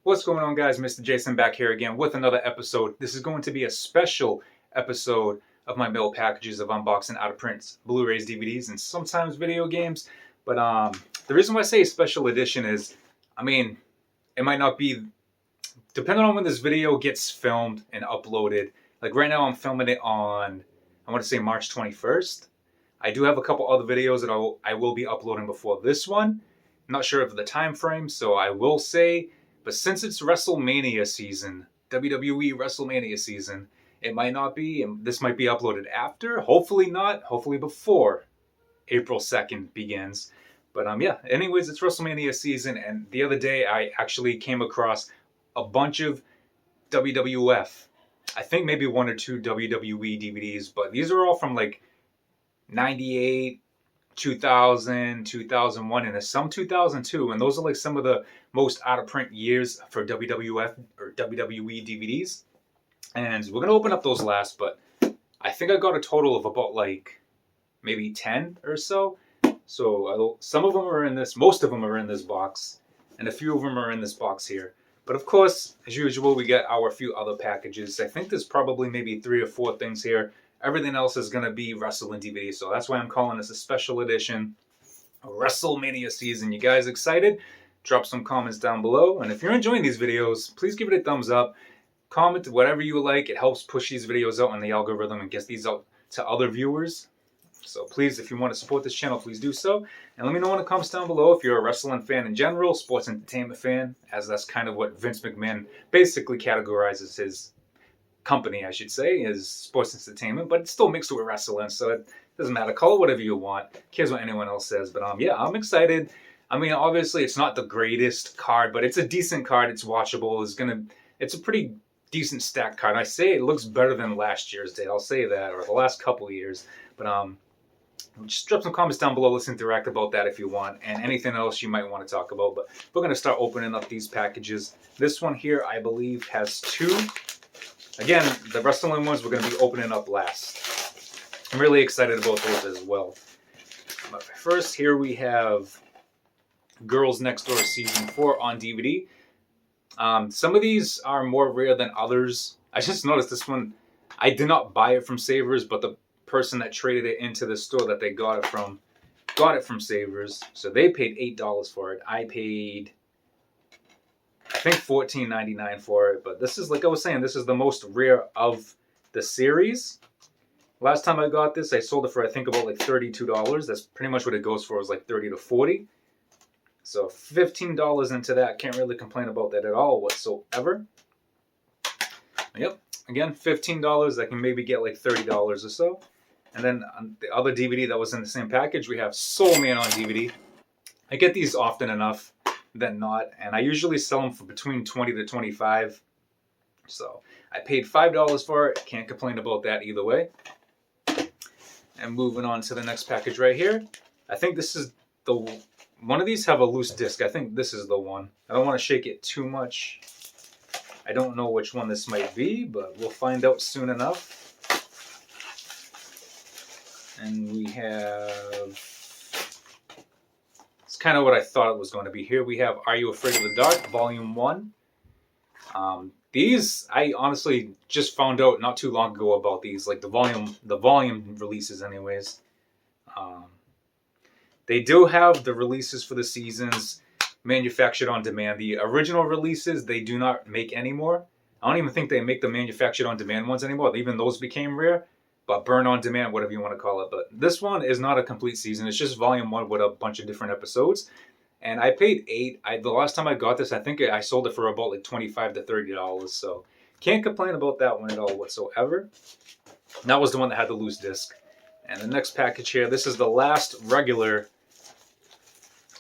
What's going on, guys? Mr. Jason back here again with another episode. This is going to be a special episode of my mail packages of unboxing out of print Blu-rays, DVDs, and sometimes video games. But the reason why I say special edition is, it might not be, depending on when this video gets filmed and uploaded. Like right now I'm filming it on, I want to say March 21st. I do have a couple other videos that I will be uploading before this one. I'm not sure of the time frame, so I will say, but since it's WrestleMania season, WWE WrestleMania season, it might not be, and this might be uploaded after. Hopefully not. Hopefully before April 2nd begins. But yeah, anyways, it's WrestleMania season, and the other day I actually came across a bunch of WWF. I think maybe one or two WWE DVDs, but these are all from like 98, 2000, 2001, and some 2002, and those are like some of the most out of print years for WWF or WWE DVDs. And we're gonna open up those last, but I think I got a total of about like maybe 10 or so. So some of them are in this, most of them are in this box, and a few of them are in this box here. But of course, as usual, we get our few other packages. I think there's probably maybe 3 or 4 things here. Everything else is going to be wrestling DVD, so that's why I'm calling this a special edition, WrestleMania season. You guys excited? Drop some comments down below, and if you're enjoying these videos, please give it a thumbs up. Comment whatever you like. It helps push these videos out in the algorithm and gets these out to other viewers. So please, if you want to support this channel, please do so. And let me know in the comments down below if you're a wrestling fan in general, sports entertainment fan, as that's kind of what Vince McMahon basically categorizes his company, I should say, is sports entertainment, but it's still mixed with wrestling, so it doesn't matter. Call it whatever you want. Who cares what anyone else says? But yeah, I'm excited. Obviously, it's not the greatest card, but it's a decent card. It's watchable. It's a pretty decent stacked card. I say it looks better than last year's day. I'll say that, or the last couple of years. But just drop some comments down below. Let's interact about that if you want, and anything else you might want to talk about. But we're gonna start opening up these packages. This one here, I believe, has 2. Again, the wrestling ones we're going to be opening up last. I'm really excited about those as well. But first, here we have Girls Next Door Season 4 on DVD. Some of these are more rare than others. I just noticed this one, I did not buy it from Savers, but the person that traded it into the store that they got it from Savers. So they paid $8 for it. I paid, I think, $14.99 for it, but this is, like I was saying, this is the most rare of the series. Last time I got this, I sold it for, I think, about like $32. That's pretty much what it goes for, is like $30 to $40. So $15 into that, can't really complain about that at all whatsoever. Yep, again, $15, I can maybe get like $30 or so. And then on the other DVD that was in the same package, we have Soul Man on DVD. I get these often enough than not, and I usually sell them for between $20 to $25. So I paid $5 for it. Can't complain about that either way. And moving on to the next package right here. I think this is the one of these have a loose disc. I think this is the one. I don't want to shake it too much. I don't know which one this might be, but we'll find out soon enough. And we have, it's kind of what I thought it was going to be. Here we have Are You Afraid of the Dark, Volume 1. These, I honestly just found out not too long ago about these, like the volume releases anyways. They do have the releases for the seasons manufactured on demand. The original releases, they do not make anymore. I don't even think they make the manufactured on demand ones anymore. Even those became rare. But burn on demand, whatever you want to call it. But this one is not a complete season. It's just volume 1 with a bunch of different episodes. And I paid $8. The last time I got this, I think I sold it for about like $25 to $30. So can't complain about that one at all whatsoever. And that was the one that had the loose disc. And the next package here, this is the last regular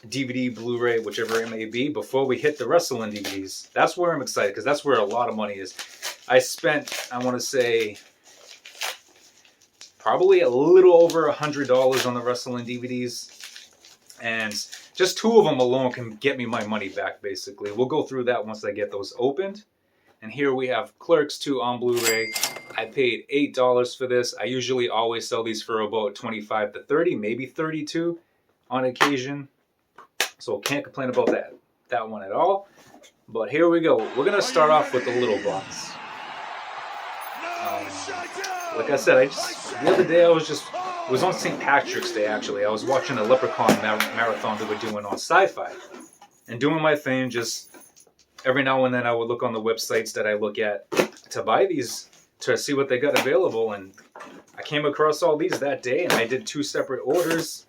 DVD, Blu-ray, whichever it may be, before we hit the wrestling DVDs. That's where I'm excited, because that's where a lot of money is. I spent, I want to say, probably a little over $100 on the wrestling DVDs, and just 2 of them alone can get me my money back, basically. We'll go through that once I get those opened. And here we have Clerks 2 on Blu-ray. I paid $8 for this. I usually always sell these for about $25 to $30, maybe $32 on occasion. So can't complain about that one at all. But here we go. We're going to start off with the little box. Like I said, the other day it was on St. Patrick's Day actually. I was watching a Leprechaun marathon they were doing on Sci-Fi. And doing my thing, just every now and then I would look on the websites that I look at to buy these, to see what they got available. And I came across all these that day, and I did 2 separate orders.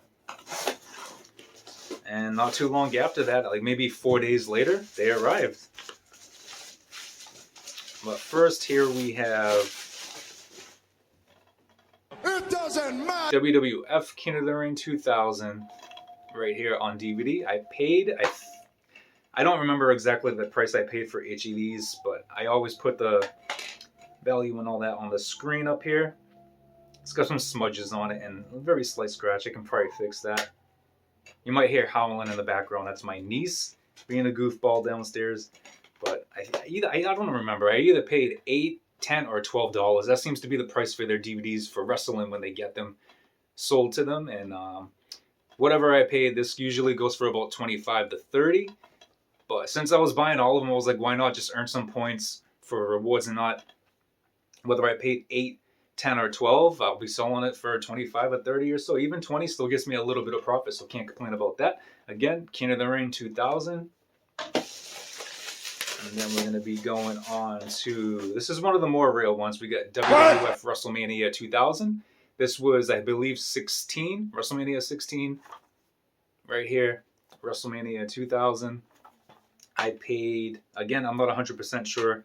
And not too long after that, like maybe 4 days later, they arrived. But first, here we have WWF Kindergarten 2000 right here on DVD. I don't remember exactly the price I paid for each of these, but I always put the value and all that on the screen up here. It's got some smudges on it and a very slight scratch. I can probably fix that. You might hear howling in the background. That's my niece being a goofball downstairs. But I don't remember. I either paid $8, $10, or $12. That seems to be the price for their DVDs for wrestling when they get them sold to them. And whatever I paid, this usually goes for about $25 to $30. But since I was buying all of them, I was like, why not just earn some points for rewards and not, whether I paid $8, $10, or $12, I'll be selling it for $25 or $30 or so. Even $20 still gets me a little bit of profit, so can't complain about that. Again, King of the Ring 2000. And then we're going to be going on to, this is one of the more real ones. We got WWF Wrestlemania 2000. This was, I believe, WrestleMania 16. Right here, WrestleMania 2000. I paid, again, I'm not 100% sure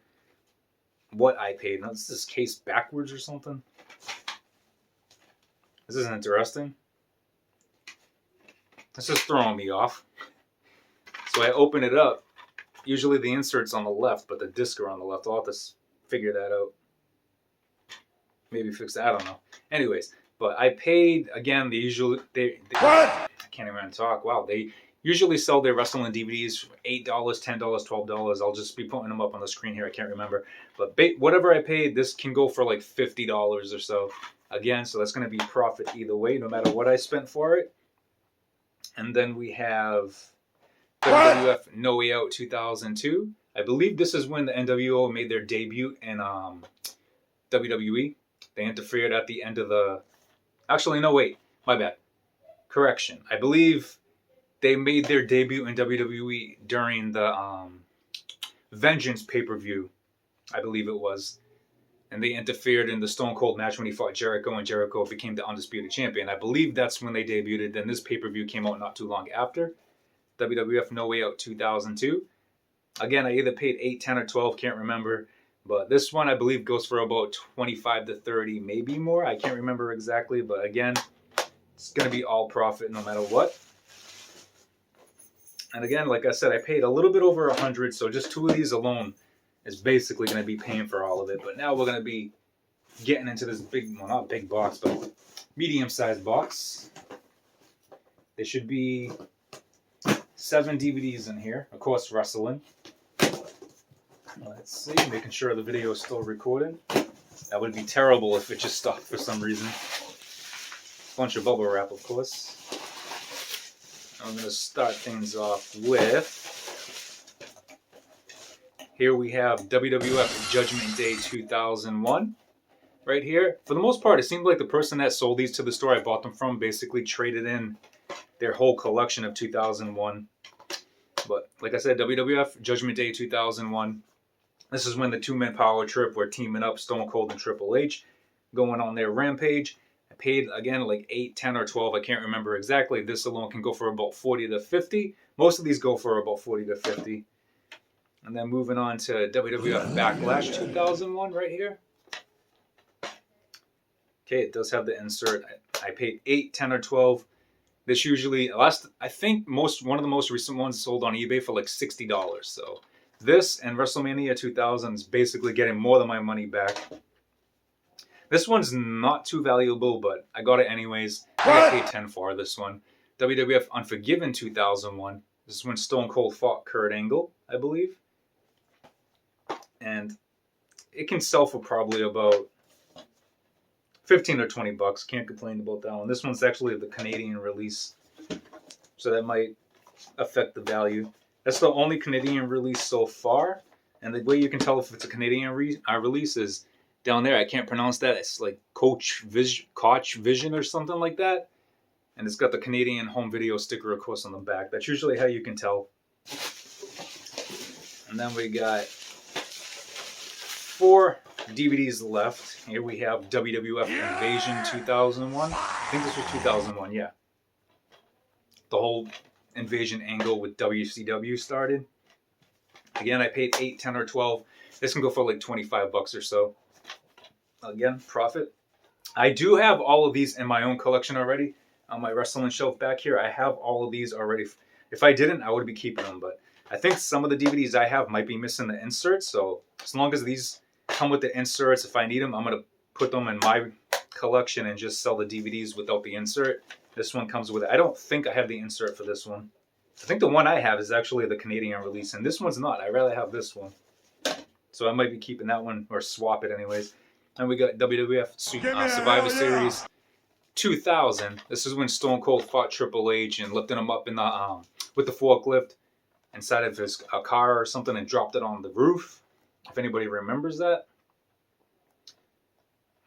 what I paid. Now, is this case backwards or something? This is interesting. This is throwing me off. So I open it up. Usually the insert's on the left, but the discs are on the left. I'll have to figure that out. Maybe fix that. I don't know. Anyways, but I paid, again, I can't even talk. Wow, they usually sell their wrestling DVDs for $8, $10, $12. I'll just be putting them up on the screen here. I can't remember. But whatever I paid, this can go for like $50 or so. Again, so that's going to be profit either way, no matter what I spent for it. And then we have WWF No Way Out 2002. I believe this is when the NWO made their debut in WWE. They interfered at the end of the... Actually, no, wait. My bad. Correction. I believe they made their debut in WWE during the Vengeance pay-per-view. I believe it was. And they interfered in the Stone Cold match when he fought Jericho, and Jericho became the Undisputed Champion. I believe that's when they debuted. Then this pay-per-view came out not too long after. WWF No Way Out 2002. Again, I either paid $8, $10, or $12, can't remember. But this one, I believe, goes for about $25 to $30, maybe more. I can't remember exactly, but again, it's going to be all profit no matter what. And again, like I said, I paid a little bit over $100, so just 2 of these alone is basically going to be paying for all of it. But now we're going to be getting into this big, well, not big box, but medium-sized box. There should be 7 DVDs in here. Of course, wrestling. Let's see, making sure the video is still recording. That would be terrible if it just stopped for some reason. Bunch of bubble wrap, of course. I'm going to start things off with... Here we have WWF Judgment Day 2001. Right here. For the most part, it seemed like the person that sold these to the store I bought them from basically traded in their whole collection of 2001. But like I said, WWF Judgment Day 2001. This is when the 2-man power trip were teaming up, Stone Cold and Triple H, going on their rampage. I paid, again, like $8, $10, or $12. I can't remember exactly. This alone can go for about $40 to $50. Most of these go for about $40 to $50. And then moving on to WWF Backlash 2001 right here. Okay, it does have the insert. I paid $8, $10, or $12. This usually, I think one of the most recent ones sold on eBay for like $60. So this and WrestleMania 2000 is basically getting more than my money back. This one's not too valuable, but I got it anyways. I got paid $10 for this one. WWF Unforgiven 2001. This is when Stone Cold fought Kurt Angle, I believe. And it can sell for probably about $15 or $20. Can't complain about that one. This one's actually the Canadian release, so that might affect the value. That's the only Canadian release so far. And the way you can tell if it's a Canadian release is down there. I can't pronounce that. It's like Koch Vision or something like that. And it's got the Canadian home video sticker, of course, on the back. That's usually how you can tell. And then we got 4 DVDs left. Here we have WWF Invasion 2001. I think this was 2001, yeah. The whole Invasion angle with WCW started. Again, I paid 8, 10, or 12. This can go for like 25 bucks or so. Again, profit. I do have all of these in my own collection already. On my wrestling shelf back here, I have all of these already. If I didn't, I would be keeping them. But I think some of the DVDs I have might be missing the inserts. So as long as these come with the inserts, if I need them, I'm going to put them in my collection and just sell the DVDs without the insert. This one comes with it. I don't think I have the insert for this one. I think the one I have is actually the Canadian release, and this one's not. I'd rather have this one. So I might be keeping that one, or swap it anyways. And we got WWF Survivor Series 2000. This is when Stone Cold fought Triple H and lifted him up in the with the forklift inside of his car or something and dropped it on the roof. If anybody remembers that.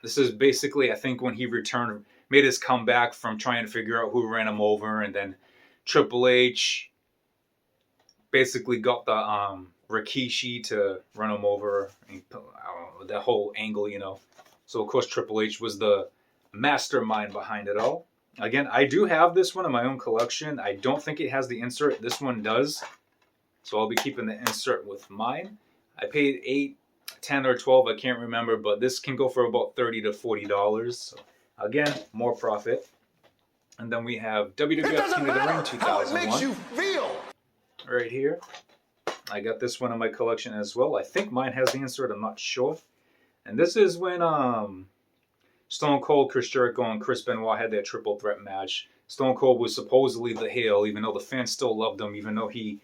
This is basically, I think, when he returned, made his comeback from trying to figure out who ran him over, and then Triple H basically got the Rikishi to run him over. And, I don't know, that whole angle, you know. So, of course, Triple H was the mastermind behind it all. Again, I do have this one in my own collection. I don't think it has the insert. This one does. So I'll be keeping the insert with mine. I paid 8, 10, or 12. I can't remember. But this can go for about $30 to $40. So, again, more profit. And then we have WWF Kindergarten 2001. Makes you feel. Right here. I got this one in my collection as well. I think mine has the insert. I'm not sure. And this is when Stone Cold, Chris Jericho, and Chris Benoit had their triple threat match. Stone Cold was supposedly the heel, even though the fans still loved him, even though he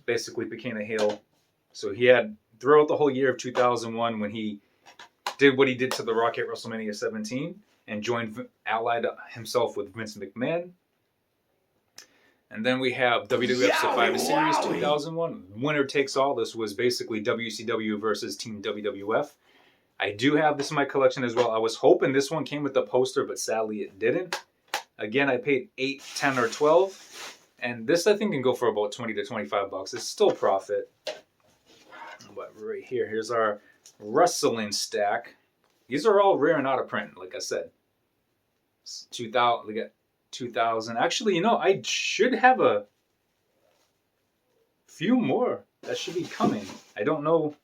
basically became a heel. So he had, throughout the whole year of 2001, when he did what he did to The Rock at WrestleMania 17, and allied himself with Vince McMahon. And then we have WWF Survivor Series 2001. Winner takes all. This was basically WCW versus Team WWF. I do have this in my collection as well. I was hoping this one came with the poster, but sadly it didn't. Again, I paid 8, 10, or 12. And this, I think, can go for about 20 to 25 bucks. It's still profit. But right here, here's our wrestling stack. These are all rare and out of print, like I said. 2000, we got 2000. Actually, you know, I should have a few more that should be coming. I don't know.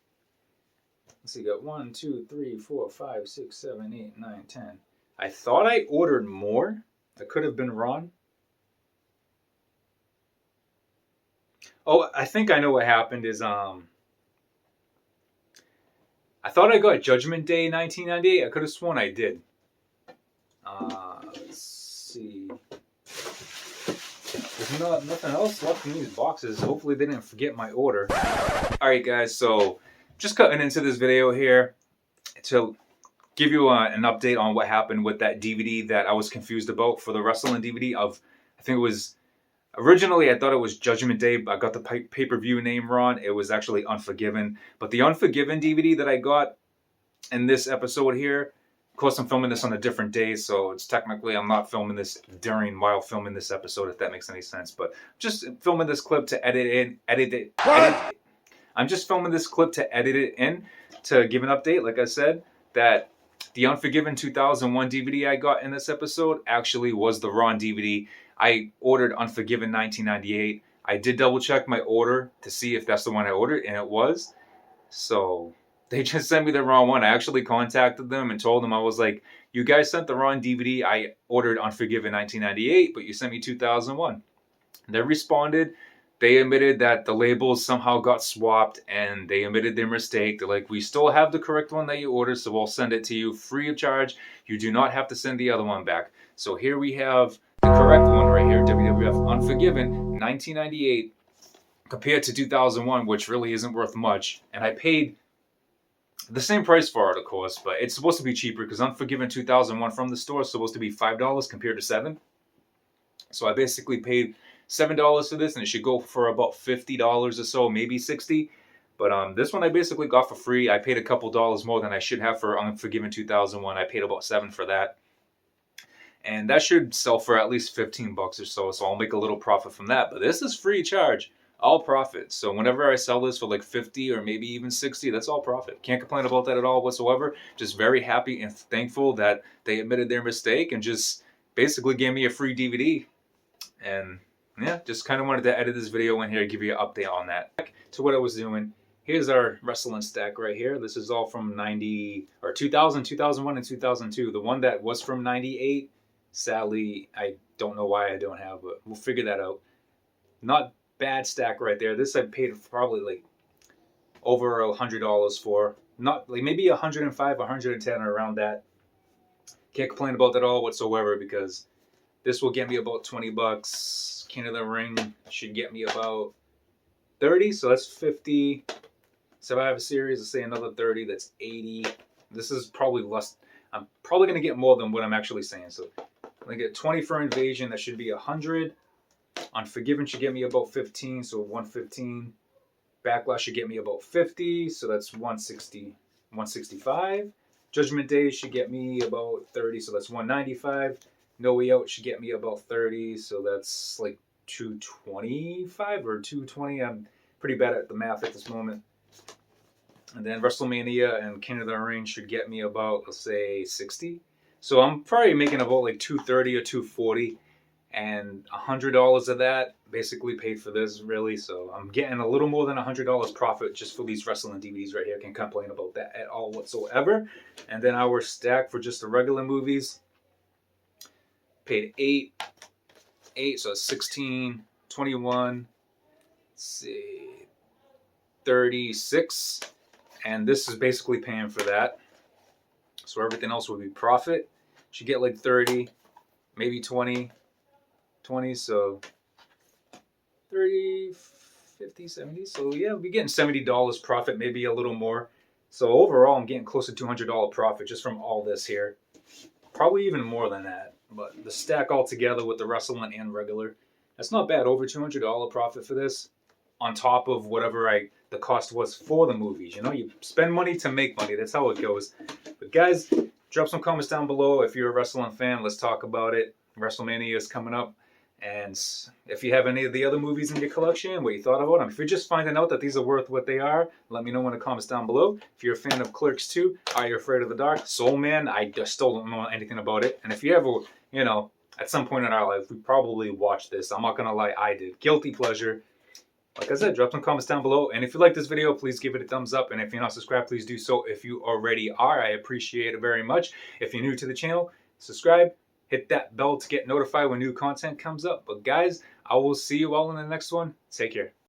Let's see, got 1, 2, 3, 4, 5, 6, 7, 8, 9, 10. I thought I ordered more. I could have been wrong. Oh, I think I know what happened is I thought I got Judgment Day 1998. I could have sworn I did. Let's see. There's nothing else left in these boxes. Hopefully they didn't forget my order. Alright guys, so just cutting into this video here to give you an update on what happened with that DVD that I was confused about for the wrestling DVD of, I think it was, originally I thought it was Judgment Day, but I got the pay-per-view name wrong. It was actually Unforgiven. But the Unforgiven DVD that I got in this episode here, of course I'm filming this on a different day, so it's technically I'm not filming this while filming this episode, if that makes any sense. But just filming this clip to edit it. I'm just filming this clip to edit it in to give an update. Like I said, that the Unforgiven 2001 DVD I got in this episode actually was the wrong DVD. I ordered Unforgiven 1998. I did double check my order to see if that's the one I ordered, and it was. So they just sent me the wrong one. I actually contacted them and told them, I was like, you guys sent the wrong DVD. I ordered Unforgiven 1998, but you sent me 2001. They responded. They admitted that the labels somehow got swapped, and they admitted their mistake. They're like, we still have the correct one that you ordered, so we'll send it to you free of charge. You do not have to send the other one back. So here we have the correct one right here, WWF Unforgiven 1998, compared to 2001, which really isn't worth much. And I paid the same price for it, of course, but it's supposed to be cheaper because Unforgiven 2001 from the store is supposed to be $5 compared to $7. So I basically paid $7 for this, and it should go for about $50 or so, maybe 60. But this one I basically got for free. I paid a couple dollars more than I should have for Unforgiven 2001. I paid about $7 for that. And that should sell for at least 15 bucks or so, so I'll make a little profit from that. But this is free charge, all profit. So whenever I sell this for like 50 or maybe even 60, that's all profit. Can't complain about that at all whatsoever. Just very happy and thankful that they admitted their mistake and just basically gave me a free DVD. And yeah, just kind of wanted to edit this video in here to give you an update on that. Back to what I was doing. Here's our wrestling stack right here. This is all from 2000, 2001, and 2002. The one that was from 98, sadly, I don't know why I don't have, but we'll figure that out. Not bad stack right there. This I paid probably like over $100 for. Not like maybe 105, 110 or around that. Can't complain about that at all whatsoever because this will get me about 20 bucks. King of the Ring should get me about 30, so that's 50. Survivor Series, let's say another 30, that's 80. This is probably less. I'm probably going to get more than what I'm actually saying. So I'm going to get 20 for Invasion, that should be 100. Unforgiven should get me about 15, so 115. Backlash should get me about 50, so that's 160, 165. Judgment Day should get me about 30, so that's 195. No Way Out should get me about 30, so that's like 225 or 220. I'm pretty bad at the math at this moment. And then Wrestlemania and King of the Ring should get me about, let's say, 60. So I'm probably making about like 230 or 240. And $100 of that basically paid for this, really. So I'm getting a little more than $100 profit just for these wrestling DVDs right here. Can't complain about that at all whatsoever. And then our stack for just the regular movies, paid 8, so it's 16, 21, let's see, 36. And this is basically paying for that. So everything else would be profit. Should get like 30, maybe 20, so 30, 50, 70. So yeah, we're getting $70 profit, maybe a little more. So overall, I'm getting close to $200 profit just from all this here. Probably even more than that. But the stack all together with the wrestling and regular, that's not bad. Over $200 profit for this. On top of whatever the cost was for the movies. You know, you spend money to make money. That's how it goes. But guys, drop some comments down below if you're a wrestling fan. Let's talk about it. WrestleMania is coming up. And if you have any of the other movies in your collection, what you thought about them. If you're just finding out that these are worth what they are, let me know in the comments down below. If you're a fan of Clerks 2, Are You Afraid of the Dark? Soul Man, I just still don't know anything about it. And if you ever, you know, at some point in our life, we probably watched this. I'm not going to lie, I did. Guilty pleasure. Like I said, drop some comments down below. And if you like this video, please give it a thumbs up. And if you're not subscribed, please do so. If you already are, I appreciate it very much. If you're new to the channel, subscribe. Hit that bell to get notified when new content comes up. But guys, I will see you all in the next one. Take care.